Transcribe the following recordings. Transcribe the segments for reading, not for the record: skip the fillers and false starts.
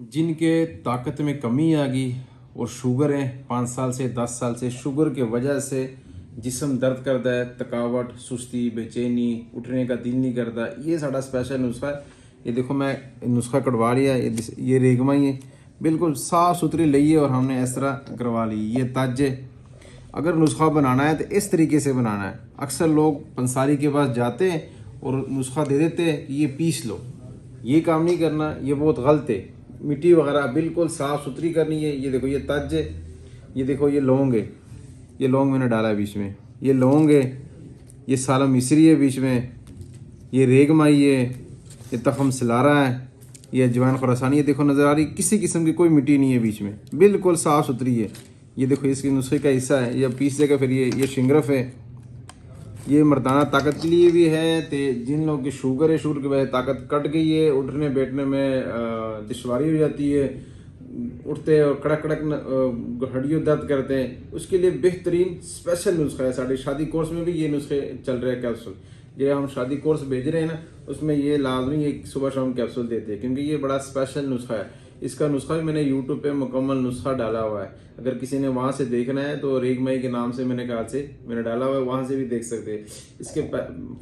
जिनके ताकत में कमी आ गई और शुगर है 5 साल से 10 साल से शुगर के वजह से जिस्म दर्द करता है, थकावट, सुस्ती, बेचैनी, उठने का दिल नहीं करता, ये साड़ा स्पेशल नुस्खा है। ये देखो मैं नुस्खा कटवा लिया, ये रेगमा ही है, बिल्कुल साफ़ सुथरी ली है और हमने इस तरह करवा ली। ये तज है। अगर नुस्खा बनाना है तो इस तरीके से बनाना है। अक्सर लोग पंसारी के पास जाते हैं और नुस्खा दे देते हैं कि ये पीस लो, ये काम नहीं करना, ये बहुत गलत है। मिट्टी वगैरह बिल्कुल साफ़ सुथरी करनी है। ये देखो ये तज है, ये देखो ये लौंग है, ये लौंग मैंने डाला है बीच में, ये लौंग है, ये साला मिस्री है बीच में, ये रेगमाई है, ये तखम सलारा है, ये अजवाइन खुरासानी है। देखो नज़र आ रही, किसी किस्म की कोई मिट्टी नहीं है बीच में, बिल्कुल साफ़ सुथरी है। ये देखो इसके नुस्खे का हिस्सा है, ये पीस देगा। फिर ये शिंगरफ है, ये मर्दाना ताकत के लिए भी है। तो जिन लोगों की शुगर है, शुगर की वजह ताकत कट गई है, उठने बैठने में दुश्वारी हो जाती है, उठते और कड़क कड़क हड्डियों दर्द करते हैं, उसके लिए बेहतरीन स्पेशल नुस्खा है। साढ़े शादी कोर्स में भी ये नुस्खे चल रहे हैं, कैप्सूल जो हम शादी कोर्स भेज रहे हैं ना, उसमें ये लाजमी एक सुबह शाम कैप्सूल देते हैं, क्योंकि ये बड़ा स्पेशल नुस्खा है। इसका नुस्खा भी मैंने यूट्यूब पे मुकम्मल नुस्खा डाला हुआ है। अगर किसी ने वहाँ से देखना है तो रेगमाई के नाम से मैंने डाला हुआ है, वहाँ से भी देख सकते हैं। इसके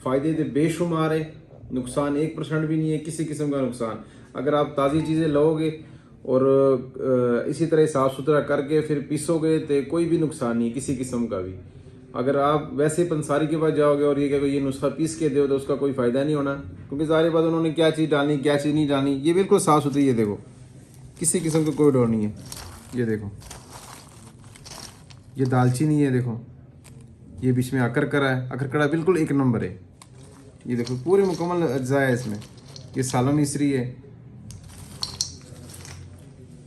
फ़ायदे तो बेशुमार है, नुकसान 1% भी नहीं है, किसी किस्म का नुकसान। अगर आप ताज़ी चीज़ें लोगे और इसी तरह साफ़ सुथरा करके फिर पीसोगे तो कोई भी नुकसान नहीं है, किसी किस्म का भी। अगर आप वैसे पंसारी के पास जाओगे और ये कहोगे ये नुस्खा पीस के दो, तो उसका कोई फ़ायदा नहीं होना, क्योंकि ज़ाहिर बात उन्होंने क्या चीज़ डालनी, क्या चीज़ नहीं डालनी। ये बिल्कुल साफ़ सुथरी है, देखो किसी किस्म का कोई डर नहीं है। ये देखो ये दालचीनी है, देखो ये बीच में अकरकरा है, अकरकरा बिल्कुल एक नंबर है। ये देखो पूरे मुकम्मल अज्जा है इसमें। ये साला मिस्री है।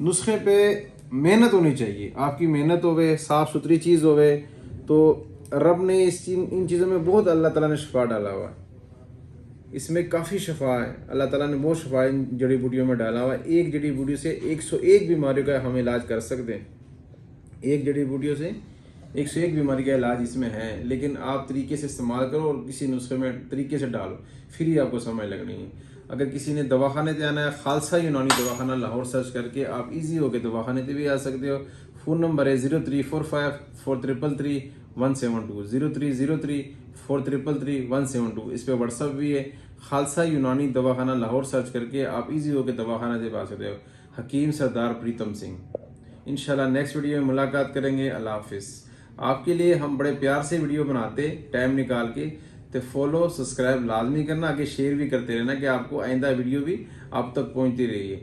नुस्खे पे मेहनत होनी चाहिए, आपकी मेहनत होवे, साफ़ सुथरी चीज़ होवे, तो रब ने इन चीज़ों में बहुत, अल्लाह ताला ने शफा डाला हुआ है। इसमें काफ़ी शफा है, अल्लाह ताला ने बहुत शफा इन जड़ी बूटियों में डाला हुआ है। एक जड़ी बूटी से 101 बीमारियों का हम इलाज कर सकते हैं। एक जड़ी बूटियों से 101 बीमारी का इलाज इसमें है, लेकिन आप तरीके से इस्तेमाल करो और किसी नुस्खे में तरीके से डालो, फिर ही आपको समझ लगनी है। अगर किसी ने दवाखाने से आना है, खालसा यूनानी दवाखाना लाहौर सर्च करके आप इजी होकर दवाखाने से भी आ सकते हो। फ़ोन नंबर है 0345433172, 0303433172। इस पर व्हाट्सअप भी है। खालसा यूनानी दवाखाना लाहौर सर्च करके आप इजी होकर दवाखाना से आ सकते हो। हकीम सरदार प्रीतम सिंह। इंशाल्लाह नेक्स्ट वीडियो में मुलाकात करेंगे। अल्लाह हाफिज़। आपके लिए हम बड़े प्यार से वीडियो बनाते टाइम निकाल के, तो फॉलो सब्सक्राइब लाजमी करना, आगे शेयर भी करते रहना कि आपको आइंदा वीडियो भी आप तक पहुंचती रही है।